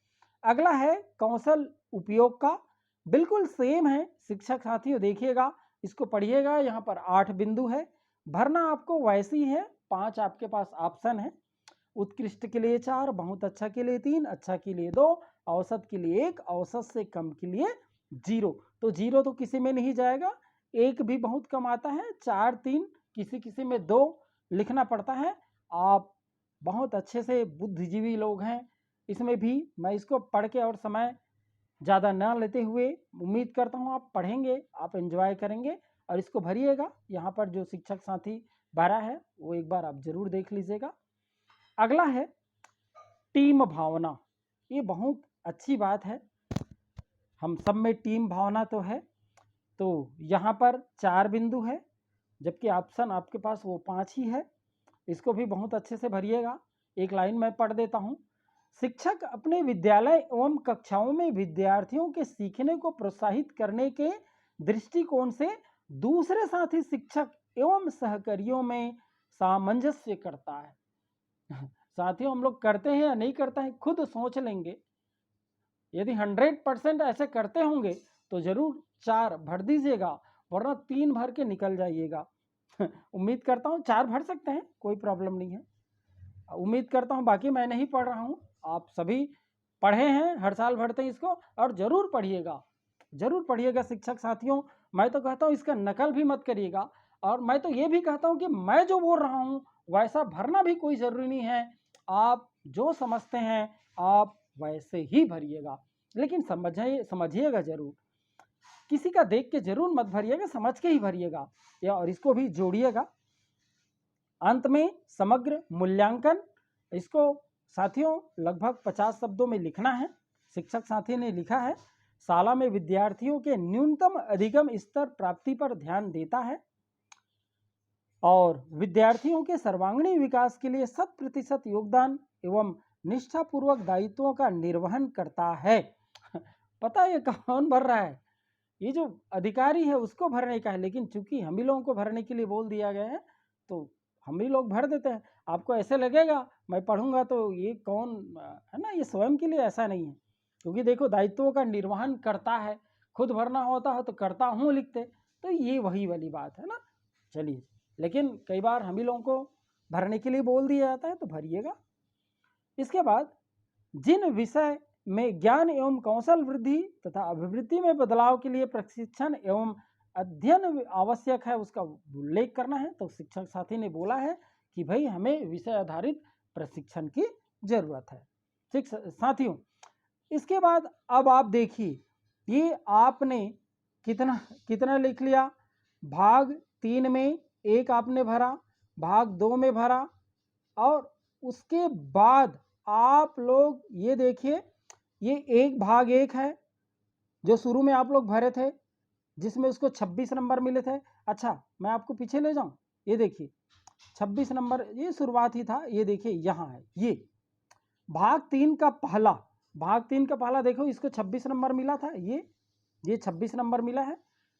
अगला है कौशल उपयोग का, बिल्कुल सेम है शिक्षक साथियों, देखिएगा इसको पढ़िएगा। यहाँ पर 8 बिंदु है, भरना आपको वैसी है, 5 आपके पास ऑप्शन है। उत्कृष्ट के लिए 4, बहुत अच्छा के लिए 3, अच्छा के लिए 2, औसत के लिए 1, औसत से कम के लिए 0। तो 0 तो किसी में नहीं जाएगा, 1 भी बहुत कम आता है, 4, 3, किसी किसी में 2 लिखना पड़ता है। आप बहुत अच्छे से बुद्धिजीवी लोग हैं, इसमें भी मैं इसको पढ़ के और समय ज़्यादा ना लेते हुए उम्मीद करता हूँ आप पढ़ेंगे, आप एंजॉय करेंगे और इसको भरिएगा। यहाँ पर जो शिक्षक साथी भरा है वो एक बार आप जरूर देख लीजिएगा। अगला है टीम भावना, ये बहुत अच्छी बात है, हम सब में टीम भावना तो है। तो यहाँ पर 4 बिंदु है, जबकि ऑप्शन आपके पास वो 5 ही है। इसको भी बहुत अच्छे से भरिएगा। एक लाइन मैं पढ़ देता हूँ। शिक्षक अपने विद्यालय एवं कक्षाओं में विद्यार्थियों के सीखने को प्रोत्साहित करने के दृष्टिकोण से दूसरे साथी शिक्षक एवं सहकर्मियों में सामंजस्य करता है। साथियों, हम लोग करते हैं या नहीं करते हैं, खुद सोच लेंगे। यदि 100% ऐसे करते होंगे तो जरूर 4 भर दीजिएगा, वरना 3 भर के निकल जाइएगा। उम्मीद करता हूँ 4 भर सकते हैं, कोई प्रॉब्लम नहीं है। उम्मीद करता हूँ, बाकी मैं नहीं पढ़ रहा हूँ, आप सभी पढ़े हैं, हर साल भरते हैं इसको, और जरूर पढ़िएगा, जरूर पढ़िएगा शिक्षक साथियों। मैं तो कहता हूँ इसका नकल भी मत करिएगा, और मैं तो ये भी कहता हूँ कि मैं जो बोल रहा हूँ वैसा भरना भी कोई ज़रूरी नहीं है। आप जो समझते हैं आप वैसे ही भरिएगा, लेकिन समझिएगा जरूर। किसी का देख के जरूर मत भरिएगा, समझ के ही भरिएगा, या और इसको भी जोड़िएगा। अंत में समग्र मूल्यांकन, इसको साथियों लगभग 50 शब्दों में लिखना है। शिक्षक साथी ने लिखा है, शाला में विद्यार्थियों के न्यूनतम अधिगम स्तर प्राप्ति पर ध्यान देता है और विद्यार्थियों के सर्वांगीण विकास के लिए 100% योगदान एवं निष्ठापूर्वक दायित्वों का निर्वहन करता है। पता है ये कौन भर रहा है? ये जो अधिकारी है उसको भरने का है, लेकिन चूंकि हम ही लोगों को भरने के लिए बोल दिया गया है तो हम ही लोग भर देते हैं। आपको ऐसे लगेगा मैं पढ़ूंगा तो ये कौन है ना, ये स्वयं के लिए ऐसा नहीं है, क्योंकि देखो दायित्वों का निर्वहन करता है, खुद भरना होता है तो करता हूँ लिखते, तो ये वही वाली बात है ना। चलिए, लेकिन कई बार हम ही लोगों को भरने के लिए बोल दिया जाता है तो भरिएगा। इसके बाद जिन विषय में ज्ञान एवं कौशल वृद्धि तथा अभिवृद्धि में बदलाव के लिए प्रशिक्षण एवं अध्ययन आवश्यक है उसका उल्लेख करना है। तो शिक्षक साथी ने बोला है कि भाई हमें विषय आधारित प्रशिक्षण की जरूरत है। ठीक साथियों, इसके बाद अब आप देखिए, ये आपने कितना कितना लिख लिया। भाग 3 में 1 आपने भरा, भाग 2 में भरा, और उसके बाद आप लोग ये देखिए, ये 1 भाग 1 है जो शुरू में आप लोग भरे थे, जिसमें उसको 26 नंबर मिले थे। अच्छा, मैं आपको पीछे ले जाऊं, ये देखिए 26 नंबर ये शुरुआत ही था, ये देखिए यहाँ है। ये भाग 3 का पहला, भाग 3 का पहला देखो, इसको 26 नंबर मिला था, ये 26 नंबर मिला है।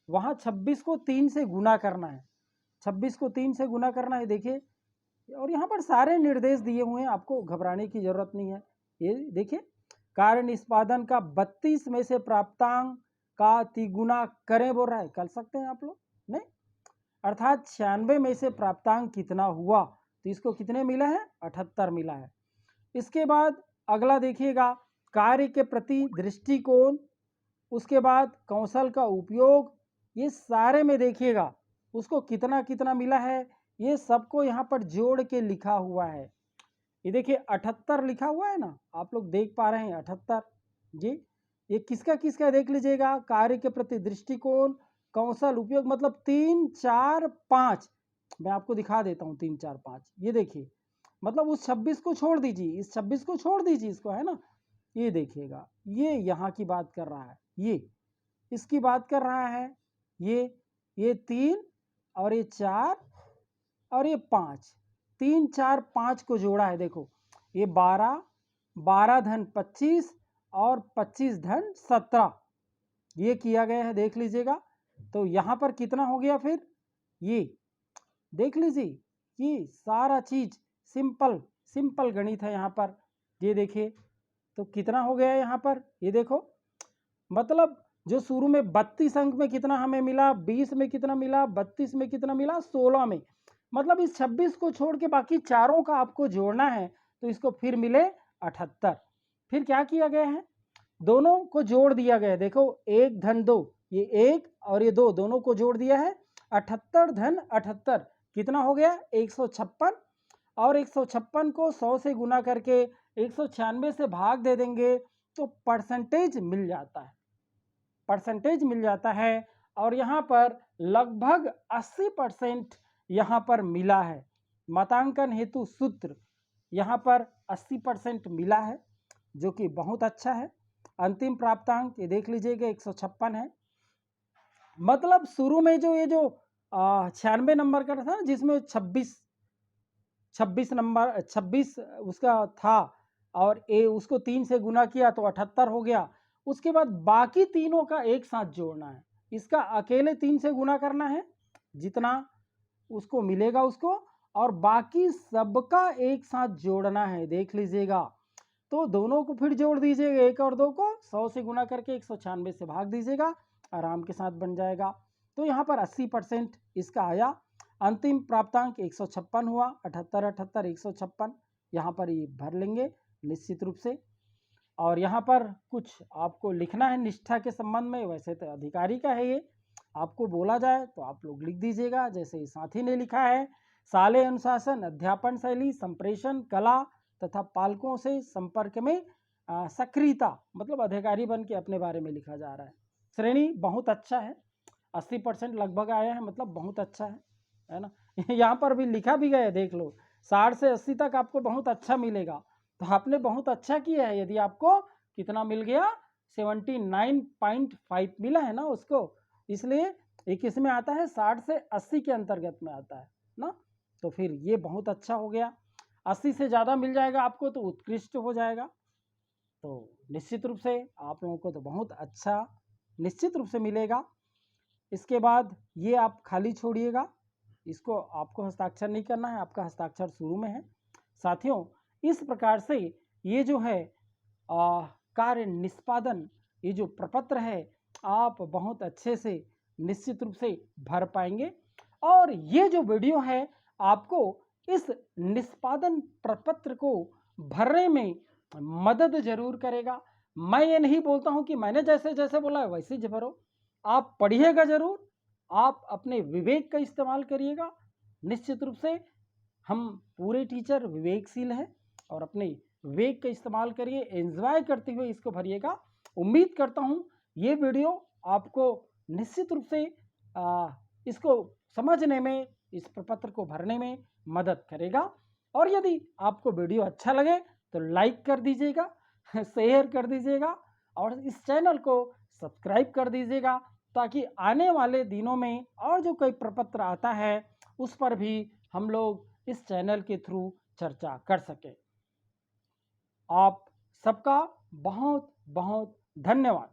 वहाँ 26 को 3 से गुना करना है, 26 को 3 से गुना करना है, देखिए। और यहाँ पर सारे निर्देश दिए हुए हैं, आपको घबराने की जरूरत नहीं है। ये देखिए, कार्य निष्पादन का 32 में से प्राप्तांक का तिगुना करें बोल रहा है, कर सकते हैं आप लोग? नहीं, अर्थात 96 में से प्राप्तांक कितना हुआ, तो इसको कितने मिला है? 78 मिला है। इसके बाद अगला देखिएगा, कार्य के प्रति दृष्टिकोण, उसके बाद कौशल का उपयोग, ये सारे में देखिएगा उसको कितना कितना मिला है, ये सबको यहाँ पर जोड़ के लिखा हुआ है। ये देखिए 78 लिखा हुआ है ना, आप लोग देख पा रहे हैं 78 जी। ये किसका किसका देख लीजिएगा, कार्य के प्रति दृष्टिकोण, कौशल उपयोग, मतलब 3 4 5। मैं आपको दिखा देता हूँ 3 4 5। ये देखिए, मतलब उस 26 को छोड़ दीजिए, इस 26 को छोड़ दीजिए, इसको है ना। ये देखिएगा, ये यहाँ की बात कर रहा है, ये इसकी बात कर रहा है। ये 3 और ये 4 और ये 5, 3 4 5 को जोड़ा है। देखो ये 12 12 धन 25 और 25 धन 17, ये किया गया है, देख लीजिएगा। तो यहाँ पर कितना हो गया फिर, ये देख लीजिए, ये सारा चीज सिंपल सिंपल गणित है यहाँ पर। ये देखिए, तो कितना हो गया यहाँ पर, ये देखो, मतलब जो शुरू में 32 अंक में कितना हमें मिला, 20 में कितना मिला, 32 में कितना मिला, 16 में, मतलब इस 26 को छोड़ के बाकी चारों का आपको जोड़ना है, तो इसको फिर मिले 78। फिर क्या किया गया है, दोनों को जोड़ दिया गया है। देखो 1 धन 2, ये 1 और ये 2 दोनों को जोड़ दिया है, 78 धन 78 कितना हो गया, 156। और 156 को 100 से गुना करके 196 से भाग दे देंगे तो परसेंटेज मिल जाता है, परसेंटेज मिल जाता है। और यहाँ पर लगभग 80% यहाँ पर मिला है। मतांकन हेतु सूत्र यहाँ पर 80% मिला है, जो कि बहुत अच्छा है। अंतिम प्राप्तांक ये देख लीजिएगा 156 है। मतलब शुरू में जो ये जो 96 नंबर का था ना, जिसमें 26 नंबर 26 उसका था, और ए उसको 3 से गुना किया तो 78 हो गया। उसके बाद बाकी तीनों का एक साथ जोड़ना है, इसका अकेले 3 से गुना करना है, जितना उसको मिलेगा उसको, और बाकी सबका एक साथ जोड़ना है। देख लीजिएगा, तो दोनों को फिर जोड़ दीजिएगा, 1 और 2 को 100 से गुना करके 196 से भाग दीजिएगा, आराम के साथ बन जाएगा। तो यहाँ पर 80% इसका आया। अंतिम प्राप्तांक 156 हुआ, 78 78 156, यहाँ पर ये भर लेंगे निश्चित रूप से। और यहाँ पर कुछ आपको लिखना है निष्ठा के संबंध में, वैसे तो अधिकारी का है ये, आपको बोला जाए तो आप लोग लिख दीजिएगा जैसे साथी ने लिखा है। साले अनुशासन, अध्यापन शैली, संप्रेषण कला तथा पालकों से संपर्क में सक्रियता, मतलब अधिकारी बन के अपने बारे में लिखा जा रहा है। श्रेणी बहुत अच्छा है, 80% लगभग आया है, मतलब बहुत अच्छा है ना। यहाँ पर भी लिखा भी गया है, देख लो, 60 से 80 तक आपको बहुत अच्छा मिलेगा। तो आपने बहुत अच्छा किया है। यदि आपको कितना मिल गया, 79.5 मिला है ना उसको, इसलिए ये किस में आता है, 60 से 80 के अंतर्गत में आता है ना। तो फिर ये बहुत अच्छा हो गया। 80 से ज़्यादा मिल जाएगा आपको तो उत्कृष्ट हो जाएगा। तो निश्चित रूप से आप लोगों को तो बहुत अच्छा निश्चित रूप से मिलेगा। इसके बाद ये आप खाली छोड़िएगा, इसको आपको हस्ताक्षर नहीं करना है, आपका हस्ताक्षर शुरू में है। साथियों, इस प्रकार से ये जो है कार्य निष्पादन, ये जो प्रपत्र है, आप बहुत अच्छे से निश्चित रूप से भर पाएंगे। और ये जो वीडियो है आपको इस निष्पादन प्रपत्र को भरने में मदद जरूर करेगा। मैं ये नहीं बोलता हूँ कि मैंने जैसे जैसे बोला है वैसे ही भरो, आप पढ़िएगा जरूर, आप अपने विवेक का इस्तेमाल करिएगा। निश्चित रूप से हम पूरे टीचर विवेकशील हैं, और अपने विवेक का इस्तेमाल करिए, एंजॉय करते हुए इसको भरिएगा। उम्मीद करता हूँ ये वीडियो आपको निश्चित रूप से इसको समझने में, इस प्रपत्र को भरने में मदद करेगा। और यदि आपको वीडियो अच्छा लगे तो लाइक कर दीजिएगा, शेयर कर दीजिएगा, और इस चैनल को सब्सक्राइब कर दीजिएगा, ताकि आने वाले दिनों में और जो कोई प्रपत्र आता है उस पर भी हम लोग इस चैनल के थ्रू चर्चा कर सकें। आप सबका बहुत बहुत धन्यवाद।